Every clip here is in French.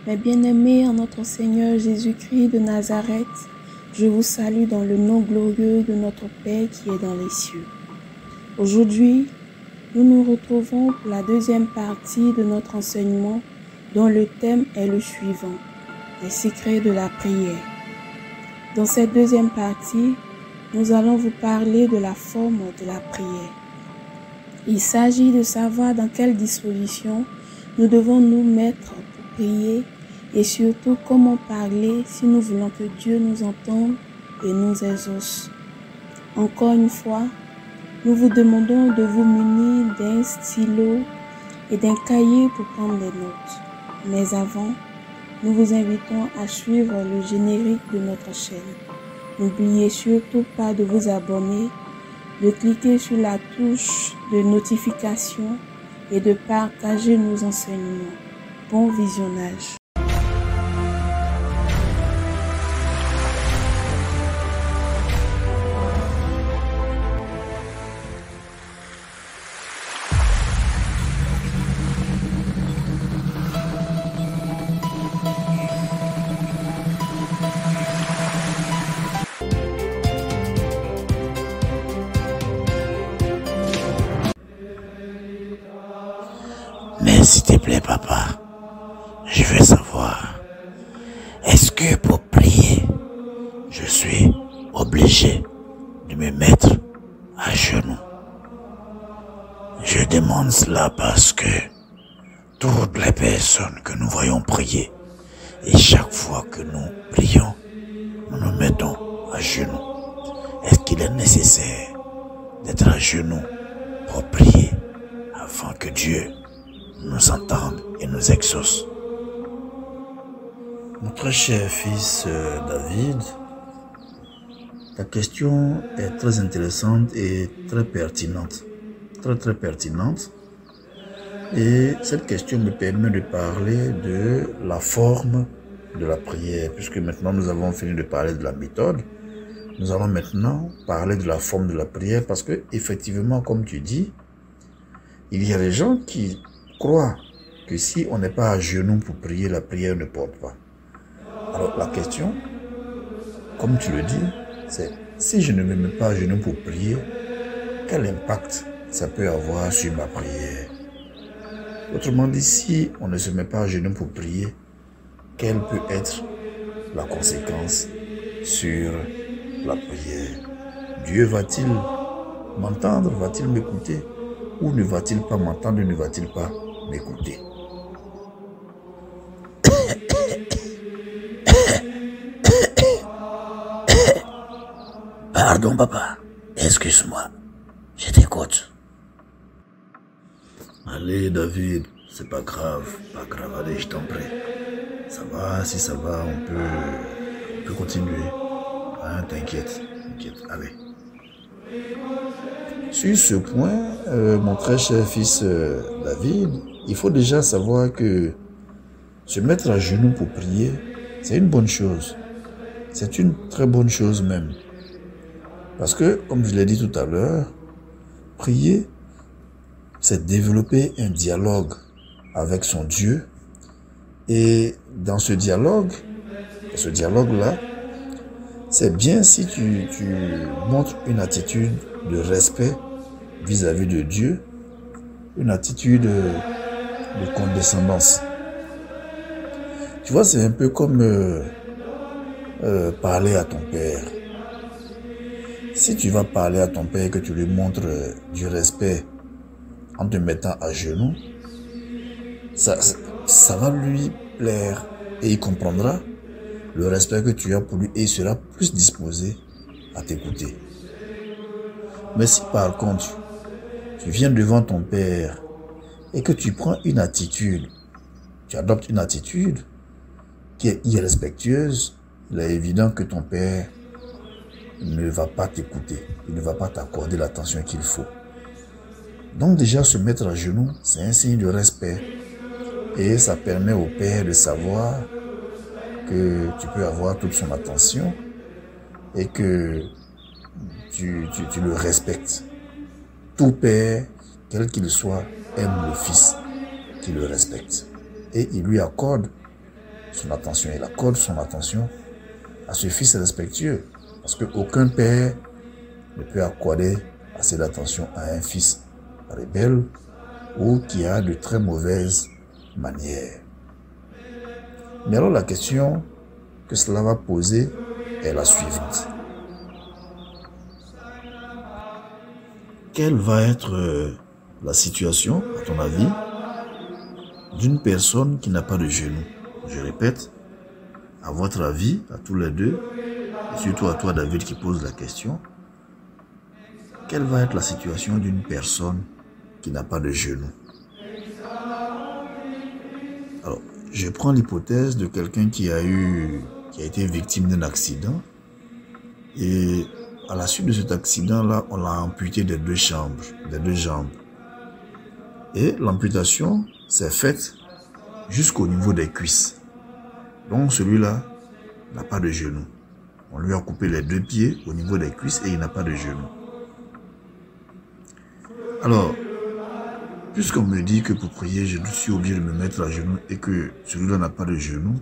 Mes bien-aimés en notre Seigneur Jésus-Christ de Nazareth, je vous salue dans le nom glorieux de notre Père qui est dans les cieux. Aujourd'hui, nous nous retrouvons pour la deuxième partie de notre enseignement dont le thème est le suivant, les secrets de la prière. Dans cette deuxième partie, nous allons vous parler de la forme de la prière. Il s'agit de savoir dans quelle disposition nous devons nous mettre pour prier et surtout comment parler si nous voulons que Dieu nous entende et nous exauce. Encore une fois, nous vous demandons de vous munir d'un stylo et d'un cahier pour prendre des notes. Mais avant, nous vous invitons à suivre le générique de notre chaîne. N'oubliez surtout pas de vous abonner, de cliquer sur la touche de notification et de partager nos enseignements. Bon visionnage. Mais s'il te plaît, papa, je veux savoir, est-ce que pour prier, je suis obligé de me mettre à genoux? Je demande cela parce que toutes les personnes que nous voyons prier, et chaque fois que nous prions, nous nous mettons à genoux. Est-ce qu'il est nécessaire d'être à genoux pour prier afin que Dieu nous entende et nous exauce? Mon très cher fils David, ta question est très intéressante et très pertinente. Très pertinente. Et cette question me permet de parler de la forme de la prière. Puisque maintenant nous avons fini de parler de la méthode, nous allons maintenant parler de la forme de la prière. Parce que effectivement, comme tu dis, il y a des gens qui croient que si on n'est pas à genoux pour prier, la prière ne porte pas. Alors la question, comme tu le dis, c'est si je ne me mets pas à genoux pour prier, quel impact ça peut avoir sur ma prière? Autrement dit, si on ne se met pas à genoux pour prier, quelle peut être la conséquence sur la prière? Dieu va-t-il m'entendre? Va-t-il m'écouter? Ou ne va-t-il pas m'entendre? Ne va-t-il pas m'écouter? Pardon, papa. Excuse-moi. Je t'écoute. Allez, David, c'est pas grave. Allez, je t'en prie. Ça va, si ça va, on peut continuer. Hein, t'inquiète. Allez. Sur ce point, mon très cher fils David, il faut déjà savoir que se mettre à genoux pour prier, c'est une bonne chose. C'est une très bonne chose même. Parce que, comme je l'ai dit tout à l'heure, prier, c'est développer un dialogue avec son Dieu. Et dans ce dialogue-là, c'est bien si tu montres une attitude de respect vis-à-vis de Dieu, une attitude de condescendance. Tu vois, c'est un peu comme parler à ton père. Si tu vas parler à ton père et que tu lui montres du respect en te mettant à genoux, ça va lui plaire et il comprendra le respect que tu as pour lui et il sera plus disposé à t'écouter. Mais si par contre, tu viens devant ton père et que tu prends une attitude, tu adoptes une attitude qui est irrespectueuse, il est évident que ton père ne va pas t'écouter, il ne va pas t'accorder l'attention qu'il faut. Donc déjà se mettre à genoux, c'est un signe de respect et ça permet au père de savoir que tu peux avoir toute son attention et que tu le respectes. Tout père, quel qu'il soit, aime le fils qui le respecte et il lui accorde son attention. Il accorde son attention à ce fils respectueux. Parce qu'aucun père ne peut accorder assez d'attention à un fils rebelle ou qui a de très mauvaises manières. Mais alors la question que cela va poser est la suivante. Quelle va être la situation, à ton avis, d'une personne qui n'a pas de genoux? Je répète, à votre avis, à tous les deux, et surtout à toi David qui pose la question, quelle va être la situation d'une personne qui n'a pas de genoux? Alors, je prends l'hypothèse de quelqu'un qui a été victime d'un accident et à la suite de cet accident-là, on l'a amputé des deux jambes. Et l'amputation s'est faite jusqu'au niveau des cuisses. Donc celui-là n'a pas de genoux. On lui a coupé les deux pieds au niveau des cuisses et il n'a pas de genoux. Alors, puisqu'on me dit que pour prier, je suis obligé de me mettre à genoux et que celui-là n'a pas de genoux,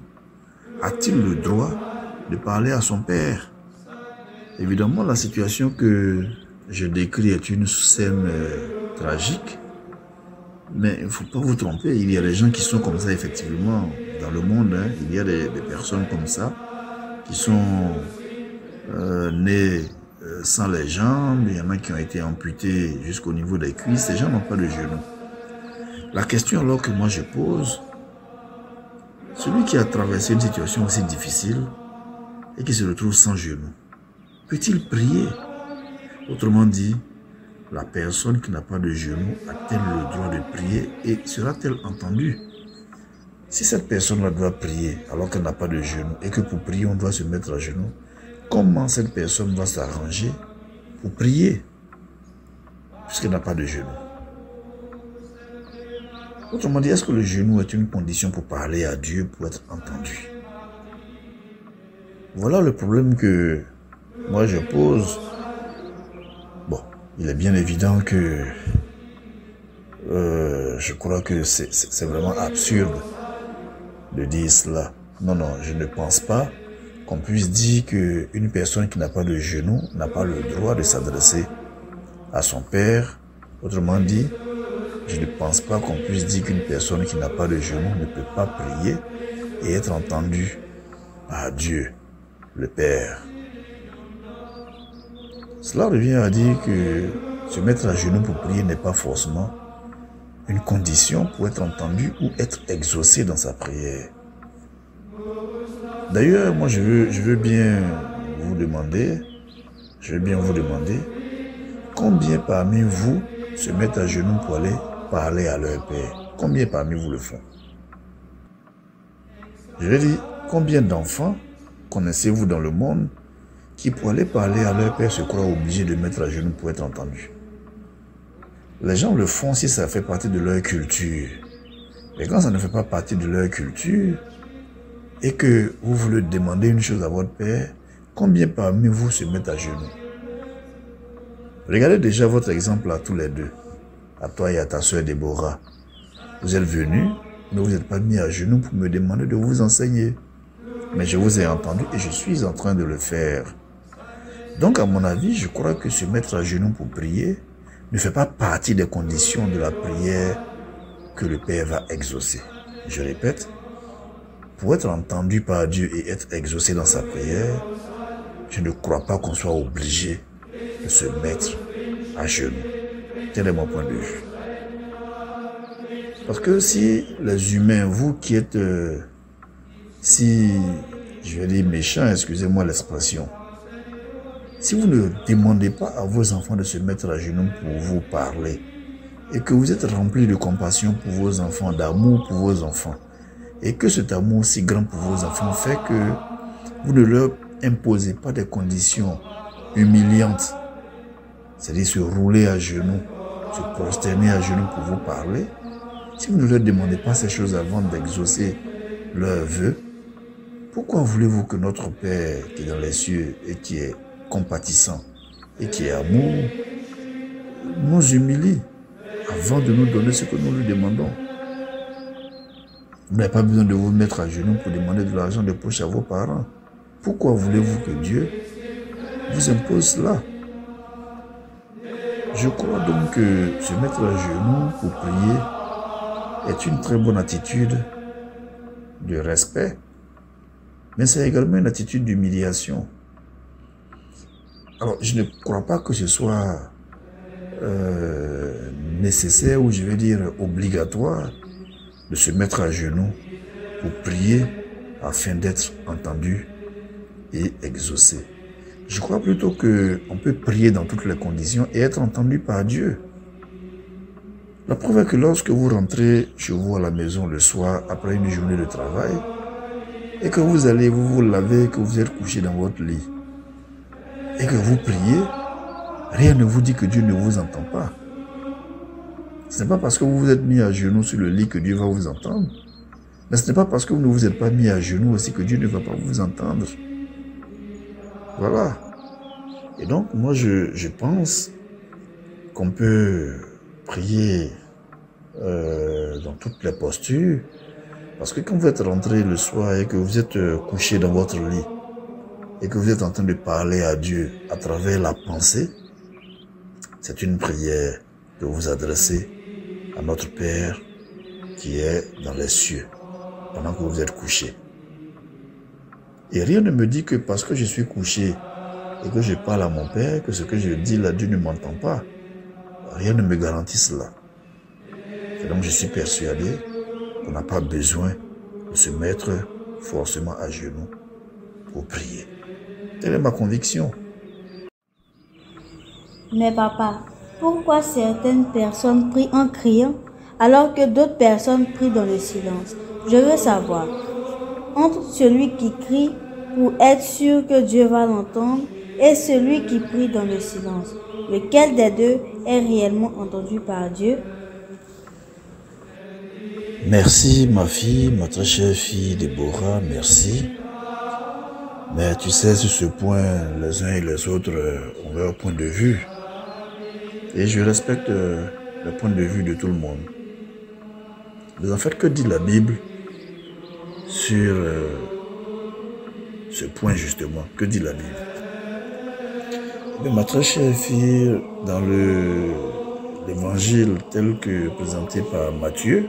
a-t-il le droit de parler à son père? Évidemment, la situation que je décris est une scène tragique, mais il ne faut pas vous tromper, il y a des gens qui sont comme ça effectivement dans le monde. Il y a des personnes comme ça qui sont nées sans les jambes, il y en a qui ont été amputés jusqu'au niveau des cuisses, ces gens n'ont pas de genoux. La question alors que moi je pose, celui qui a traversé une situation aussi difficile et qui se retrouve sans genoux, peut-il prier? Autrement dit, la personne qui n'a pas de genoux a-t-elle le droit de prier et sera-t-elle entendue? Si cette personne-là doit prier alors qu'elle n'a pas de genoux et que pour prier on doit se mettre à genoux, comment cette personne va s'arranger pour prier puisqu'elle n'a pas de genoux? Autrement dit, est-ce que le genou est une condition pour parler à Dieu, pour être entendu? Voilà le problème que moi je pose. Bon, il est bien évident que je crois que c'est vraiment absurde de dire cela. Non, je ne pense pas qu'on puisse dire qu'une personne qui n'a pas de genou n'a pas le droit de s'adresser à son père. Autrement dit, je ne pense pas qu'on puisse dire qu'une personne qui n'a pas de genou ne peut pas prier et être entendue par Dieu, le Père. Cela revient à dire que se mettre à genoux pour prier n'est pas forcément une condition pour être entendu ou être exaucé dans sa prière. D'ailleurs, moi je veux bien vous demander, combien parmi vous se mettent à genoux pour aller parler à leur Père? Combien parmi vous le font? Je vais dire, combien d'enfants connaissez-vous dans le monde qui pour aller parler à leur Père se croient obligés de mettre à genoux pour être entendus? Les gens le font si ça fait partie de leur culture. Mais quand ça ne fait pas partie de leur culture et que vous voulez demander une chose à votre Père, combien parmi vous se mettent à genoux? Regardez déjà votre exemple à tous les deux, à toi et à ta soeur Déborah. Vous êtes venus, mais vous n'êtes pas mis à genoux pour me demander de vous enseigner. Mais je vous ai entendu et je suis en train de le faire. Donc à mon avis, je crois que se mettre à genoux pour prier ne fait pas partie des conditions de la prière que le Père va exaucer. Je répète, pour être entendu par Dieu et être exaucé dans sa prière, je ne crois pas qu'on soit obligé de se mettre à genoux. Tel est mon point de vue. Parce que si les humains, vous qui êtes, je vais dire méchants, excusez-moi l'expression, si vous ne demandez pas à vos enfants de se mettre à genoux pour vous parler, et que vous êtes rempli de compassion pour vos enfants, d'amour pour vos enfants, et que cet amour si grand pour vos enfants fait que vous ne leur imposez pas des conditions humiliantes, c'est-à-dire se rouler à genoux, se prosterner à genoux pour vous parler, si vous ne leur demandez pas ces choses avant d'exaucer leurs vœux, pourquoi voulez-vous que notre Père qui est dans les cieux et qui est compatissant et qui est amour nous humilie avant de nous donner ce que nous lui demandons? Vous n'avez pas besoin de vous mettre à genoux pour demander de l'argent de poche à vos parents. Pourquoi voulez-vous que Dieu vous impose cela? Je crois donc que se mettre à genoux pour prier est une très bonne attitude de respect, mais c'est également une attitude d'humiliation. Alors, je ne crois pas que ce soit nécessaire ou je vais dire obligatoire de se mettre à genoux pour prier afin d'être entendu et exaucé. Je crois plutôt qu'on peut prier dans toutes les conditions et être entendu par Dieu. La preuve est que lorsque vous rentrez chez vous à la maison le soir après une journée de travail et que vous allez vous laver, que vous êtes couché dans votre lit et que vous priez, rien ne vous dit que Dieu ne vous entend pas. Ce n'est pas parce que vous vous êtes mis à genoux sur le lit que Dieu va vous entendre. Mais ce n'est pas parce que vous ne vous êtes pas mis à genoux aussi que Dieu ne va pas vous entendre. Voilà. Et donc, moi, je pense qu'on peut prier dans toutes les postures. Parce que quand vous êtes rentré le soir et que vous êtes couché dans votre lit et que vous êtes en train de parler à Dieu à travers la pensée, c'est une prière que vous adressez à notre Père qui est dans les cieux pendant que vous êtes couché. Et rien ne me dit que parce que je suis couché et que je parle à mon Père, que ce que je dis là, Dieu ne m'entend pas. Rien ne me garantit cela. Et donc je suis persuadé qu'on n'a pas besoin de se mettre forcément à genoux pour prier. Telle est ma conviction. Mais papa, pourquoi certaines personnes prient en criant alors que d'autres personnes prient dans le silence? Je veux savoir, entre celui qui crie pour être sûr que Dieu va l'entendre et celui qui prie dans le silence, lequel des deux est réellement entendu par Dieu? Merci ma fille, ma très chère fille Déborah, merci. Mais tu sais, sur ce point, les uns et les autres ont leur point de vue. Et je respecte le point de vue de tout le monde. Mais en fait, que dit la Bible sur ce point justement? Que dit la Bible? Mais ma très chère fille, dans l'évangile tel que présenté par Matthieu,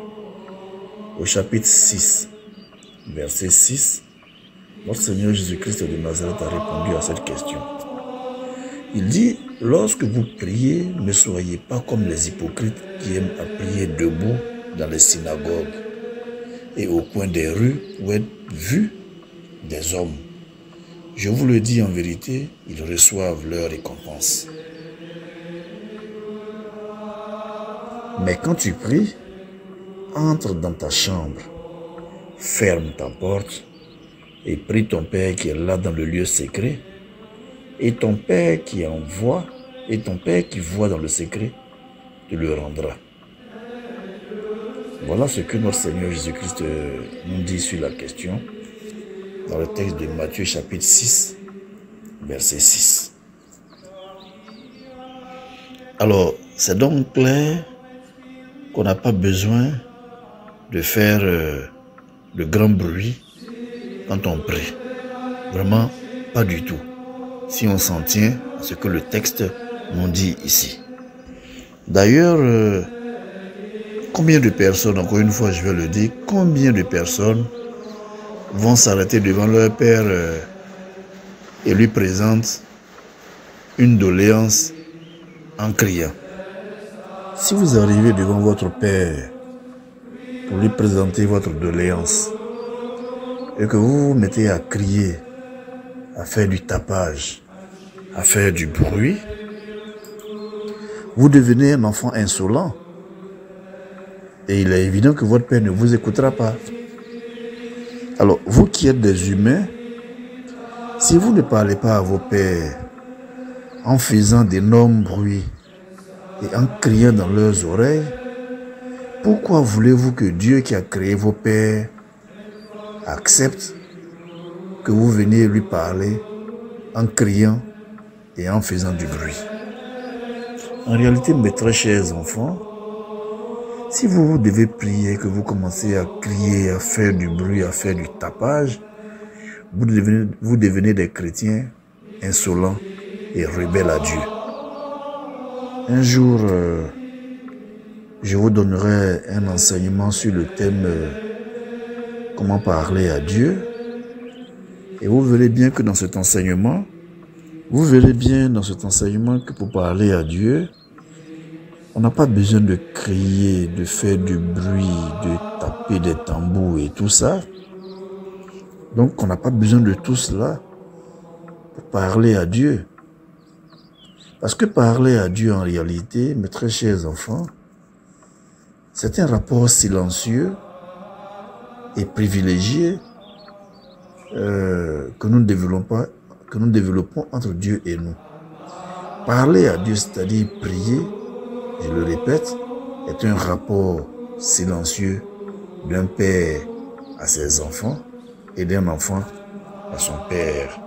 au chapitre 6, verset 6, notre Seigneur Jésus-Christ de Nazareth a répondu à cette question. Il dit, lorsque vous priez, ne soyez pas comme les hypocrites qui aiment à prier debout dans les synagogues et au coin des rues pour être vus des hommes. Je vous le dis en vérité, ils reçoivent leur récompense. Mais quand tu pries, entre dans ta chambre, ferme ta porte et prie ton Père qui est là dans le lieu secret. Et ton Père qui envoie, et ton Père qui voit dans le secret, te le rendra. Voilà ce que notre Seigneur Jésus-Christ nous dit sur la question, dans le texte de Matthieu chapitre 6, verset 6. Alors, c'est donc clair qu'on n'a pas besoin de faire de grand bruit quand on prie. Vraiment, pas du tout. Si on s'en tient à ce que le texte nous dit ici. D'ailleurs, combien de personnes, encore une fois je vais le dire, combien de personnes vont s'arrêter devant leur Père et lui présentent une doléance en criant. Si vous arrivez devant votre Père pour lui présenter votre doléance et que vous vous mettez à crier, à faire du tapage, à faire du bruit, vous devenez un enfant insolent. Et il est évident que votre Père ne vous écoutera pas. Alors, vous qui êtes des humains, si vous ne parlez pas à vos pères en faisant d'énormes bruits et en criant dans leurs oreilles, pourquoi voulez-vous que Dieu qui a créé vos pères accepte que vous veniez lui parler en criant et en faisant du bruit? En réalité, mes très chers enfants, Si vous devez prier, que vous commencez à crier, à faire du bruit, à faire du tapage, vous devenez des chrétiens insolents et rebelles à Dieu. Un jour, je vous donnerai un enseignement sur le thème comment parler à Dieu. Et vous verrez bien que dans cet enseignement, que pour parler à Dieu, on n'a pas besoin de crier, de faire du bruit, de taper des tambours et tout ça. Donc, on n'a pas besoin de tout cela pour parler à Dieu. Parce que parler à Dieu, en réalité, mes très chers enfants, c'est un rapport silencieux et privilégié que nous développons entre Dieu et nous. Parler à Dieu, c'est-à-dire prier, je le répète, est un rapport silencieux d'un père à ses enfants et d'un enfant à son père.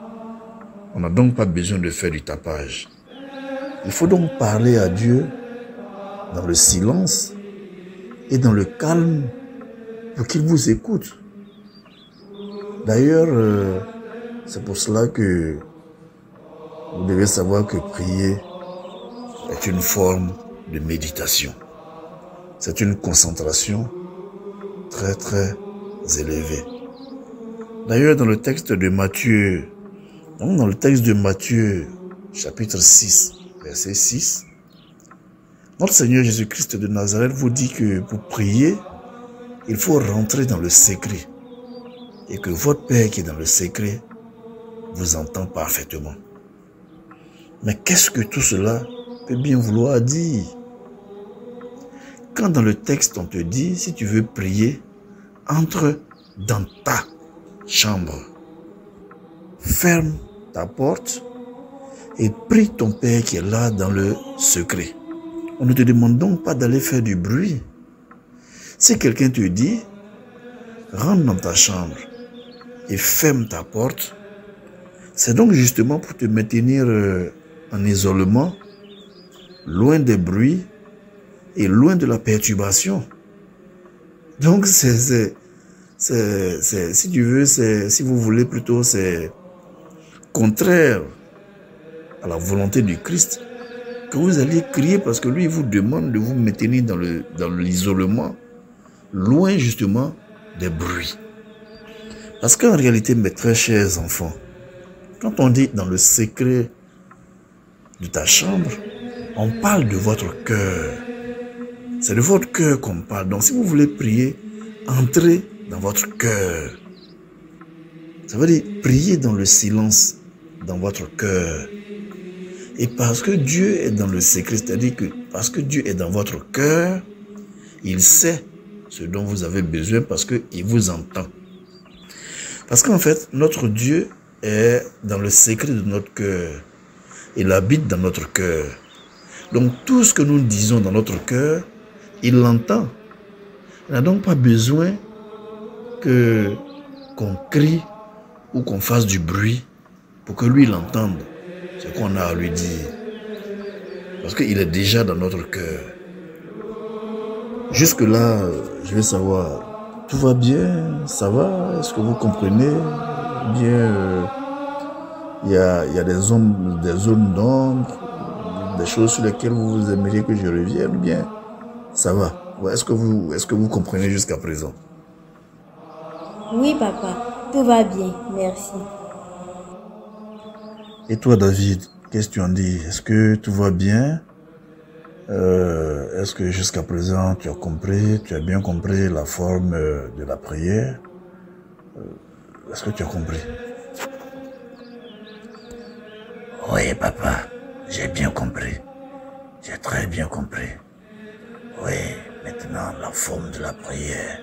On n'a donc pas besoin de faire du tapage. Il faut donc parler à Dieu dans le silence et dans le calme pour qu'il vous écoute. D'ailleurs, c'est pour cela que vous devez savoir que prier est une forme de méditation. C'est une concentration très très élevée. D'ailleurs, dans le texte de Matthieu, chapitre 6, verset 6, notre Seigneur Jésus-Christ de Nazareth vous dit que pour prier, il faut rentrer dans le secret et que votre Père qui est dans le secret vous entend parfaitement. Mais qu'est-ce que tout cela peut bien vouloir dire? Quand dans le texte on te dit, si tu veux prier, entre dans ta chambre, ferme ta porte et prie ton Père qui est là dans le secret. On ne te demande donc pas d'aller faire du bruit. Si quelqu'un te dit, rentre dans ta chambre et ferme ta porte, c'est donc justement pour te maintenir en isolement, loin des bruits et loin de la perturbation. Donc si vous voulez plutôt, c'est contraire à la volonté du Christ que vous allez crier parce que lui il vous demande de vous maintenir dans l'isolement, loin justement des bruits. Parce qu'en réalité, mes très chers enfants, quand on dit dans le secret de ta chambre, on parle de votre cœur. C'est de votre cœur qu'on parle. Donc si vous voulez prier, entrez dans votre cœur. Ça veut dire prier dans le silence, dans votre cœur. Et parce que Dieu est dans le secret, c'est-à-dire que parce que Dieu est dans votre cœur, il sait ce dont vous avez besoin parce qu'il vous entend. Parce qu'en fait, notre Dieu est dans le secret de notre cœur. Il habite dans notre cœur. Donc tout ce que nous disons dans notre cœur, il l'entend. Il n'a donc pas besoin qu'on crie ou qu'on fasse du bruit pour que lui l'entende. Ce qu'on a à lui dire. Parce qu'il est déjà dans notre cœur. Jusque-là, je veux savoir, tout va bien? Ça va? Est-ce que vous comprenez? Bien, il y a des zones d'ombre, des choses sur lesquelles vous aimeriez que je revienne? Bien, ça va. Est-ce que vous comprenez jusqu'à présent? Oui, papa, tout va bien, merci. Et toi, David, qu'est-ce que tu en dis? Est-ce que tout va bien? Est-ce que jusqu'à présent, tu as bien compris la forme de la prière? Est-ce que tu as compris? Oui, papa, j'ai bien compris. J'ai très bien compris. Oui, maintenant, la forme de la prière,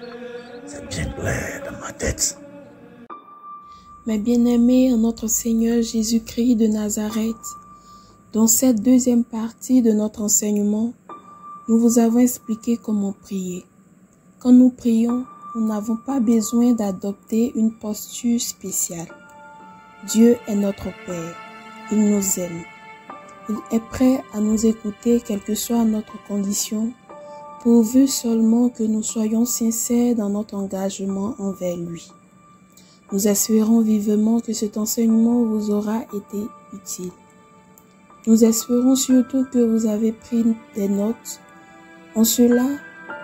c'est bien clair dans ma tête. Mes bien-aimés en notre Seigneur Jésus-Christ de Nazareth, dans cette deuxième partie de notre enseignement, nous vous avons expliqué comment prier. Quand nous prions, nous n'avons pas besoin d'adopter une posture spéciale. Dieu est notre Père. Il nous aime. Il est prêt à nous écouter, quelle que soit notre condition, pourvu seulement que nous soyons sincères dans notre engagement envers lui. Nous espérons vivement que cet enseignement vous aura été utile. Nous espérons surtout que vous avez pris des notes. En cela,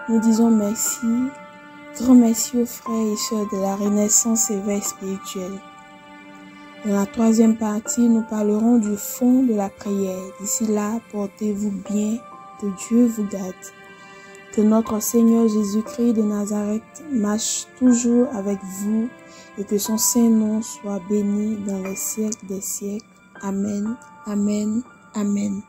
nous disons merci, grand merci aux frères et sœurs de la Renaissance éveil spirituel. Dans la troisième partie, nous parlerons du fond de la prière. D'ici là, portez-vous bien, que Dieu vous garde. Que notre Seigneur Jésus-Christ de Nazareth marche toujours avec vous et que son Saint-Nom soit béni dans les siècles des siècles. Amen, amen, amen.